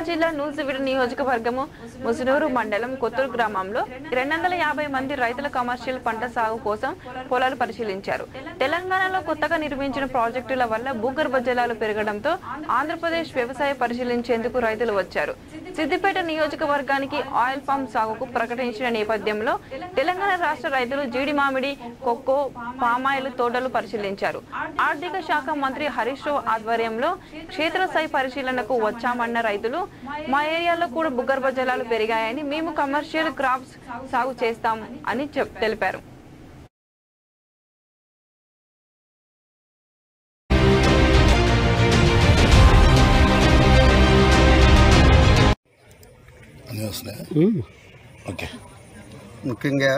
జిల్లా నూజివీడు నియోజకవర్గము ముసునూరు మండలం కొత్తూరు గ్రామంలో 250 మంది రైతుల కమర్షియల్ పంట సాగు కోసం పొలాలు పరిశీలించారు. తెలంగాణలో కొత్తగా నిర్మించిన ప్రాజెక్టుల వల్ల భూగర్భ జలాలు పెరగడంతో ఆంధ్రప్రదేశ్ వ్యవసాయ పరిశీలించేందుకు రైతులు వచ్చారు. సిద్దిపేట నియోజకవర్గానికి ఆయిల్ పామ్ సాగుకు ప్రకటించిన నేపథ్యంలో తెలంగాణ రాష్ట్ర రైతులు జీడి మామిడి, కొక్కో, పామాయిల్ తోటలు పరిశీలించారు. ఆర్థిక శాఖ మంత్రి హరీష్ రావు ఆధ్వర్యంలో క్షేత్రస్థాయి పరిశీలనకు వచ్చామన్న రైతులు మా ఏరియాలో కూడా భూగర్భ జలాలు పెరిగాయని, మేము కమర్షియల్ క్రాప్స్ సాగు చేస్తాం అని తెలిపారు. ముఖ్యంగా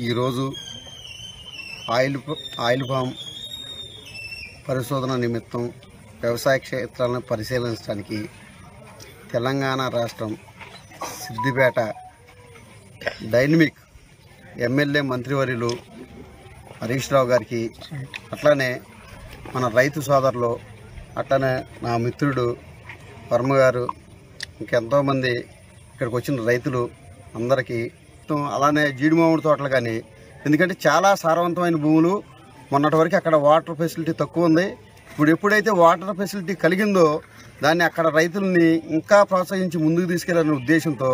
ఈరోజు ఆయిల్ పామ్ పరిశోధన నిమిత్తం వ్యవసాయ క్షేత్రాలను పరిశీలించడానికి తెలంగాణ రాష్ట్రం సిద్దిపేట డైనమిక్ ఎమ్మెల్యే మంత్రివర్యులు హరీష్ రావు గారికి, అట్లానే మన రైతు సోదరులు, అట్లానే నా మిత్రుడు వర్మ గారు, ఇంకెంతోమంది ఇక్కడికి వచ్చిన రైతులు అందరికీ, అలానే జీడి మామిడి తోటలు కానీ, ఎందుకంటే చాలా సారవంతమైన భూములు. మొన్నటి వరకు అక్కడ వాటర్ ఫెసిలిటీ తక్కువ ఉంది. ఇప్పుడు ఎప్పుడైతే వాటర్ ఫెసిలిటీ కలిగిందో దాన్ని అక్కడ రైతుల్ని ఇంకా ప్రోత్సహించి ముందుకు తీసుకెళ్లాలనే ఉద్దేశంతో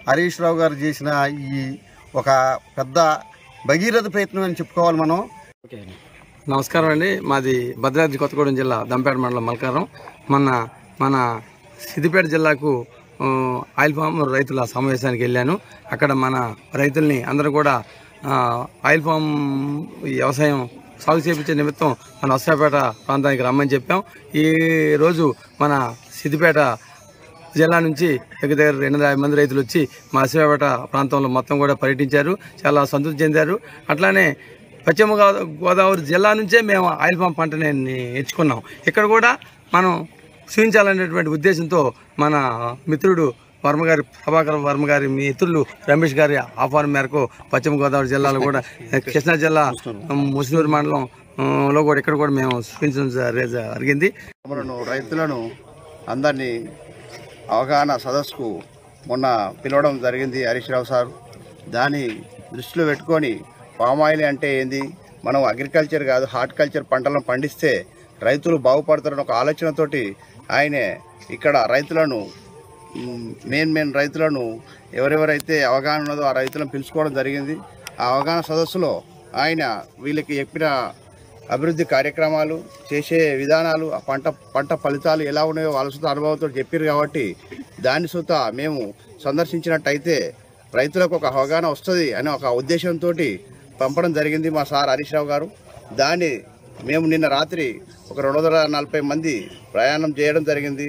హరీష్ రావు గారు చేసిన ఈ ఒక పెద్ద భగీరథ ప్రయత్నం అని చెప్పుకోవాలి మనం. నమస్కారం అండి. మాది భద్రాద్రి కొత్తగూడెం జిల్లా దంపేట మండలం మల్కారం. మన సిద్దిపేట జిల్లాకు ఆయిల్ పామ్ రైతుల సమావేశానికి వెళ్ళాను. అక్కడ మన రైతుల్ని అందరూ కూడా ఆయిల్ పామ్ వ్యవసాయం సాగు చేయించే నిమిత్తం మన నర్సాపేట ప్రాంతానికి రమ్మని చెప్పాం. ఈ రోజు మన సిద్దిపేట జిల్లా నుంచి దగ్గర 250 మంది రైతులు వచ్చి మా నర్సాపేట ప్రాంతంలో మొత్తం కూడా పర్యటించారు. చాలా సంతృప్తి చెందారు. అట్లానే పశ్చిమ గోదావరి జిల్లా నుంచే మేము ఆయిల్ పామ్ పంటని ఎంచుకున్నాం. ఇక్కడ కూడా మనం చూపించాలనేటువంటి ఉద్దేశంతో మన మిత్రుడు వర్మగారి ప్రభాకర్ వర్మ గారి మిత్రులు రమేష్ గారి ఆహ్వానం మేరకు పశ్చిమ గోదావరి జిల్లాలో కూడా కృష్ణా జిల్లా ముసునూరు మండలంలో కూడా ఇక్కడ కూడా మేము చూపించడం జరిగింది. రైతులను అందరినీ అవగాహన సదస్సుకు మొన్న పిలవడం జరిగింది హరీష్ రావు సార్. దాన్ని దృష్టిలో పెట్టుకొని పామాయిల్ అంటే ఏంది, మనం అగ్రికల్చర్ కాదు హార్టికల్చర్ పంటలను పండిస్తే రైతులు బాగుపడతారని ఒక ఆలోచనతోటి ఆయనే ఇక్కడ రైతులను మెయిన్ రైతులను ఎవరెవరైతే అవగాహన ఉన్నదో ఆ రైతులను పిలుచుకోవడం జరిగింది. ఆ అవగాహన సదస్సులో ఆయన వీళ్ళకి చెప్పిన అభివృద్ధి కార్యక్రమాలు, చేసే విధానాలు, ఆ పంట ఫలితాలు ఎలా ఉన్నాయో వాళ్ళ సుత అనుభవంతో చెప్పారు. కాబట్టి దాని సుత మేము సందర్శించినట్టయితే రైతులకు ఒక అవగాహన వస్తుంది అనే ఒక ఉద్దేశంతో పంపడం జరిగింది మా సార్ హరీష్ రావు గారు. దాన్ని మేము నిన్న రాత్రి ఒక 240 మంది ప్రయాణం చేయడం జరిగింది.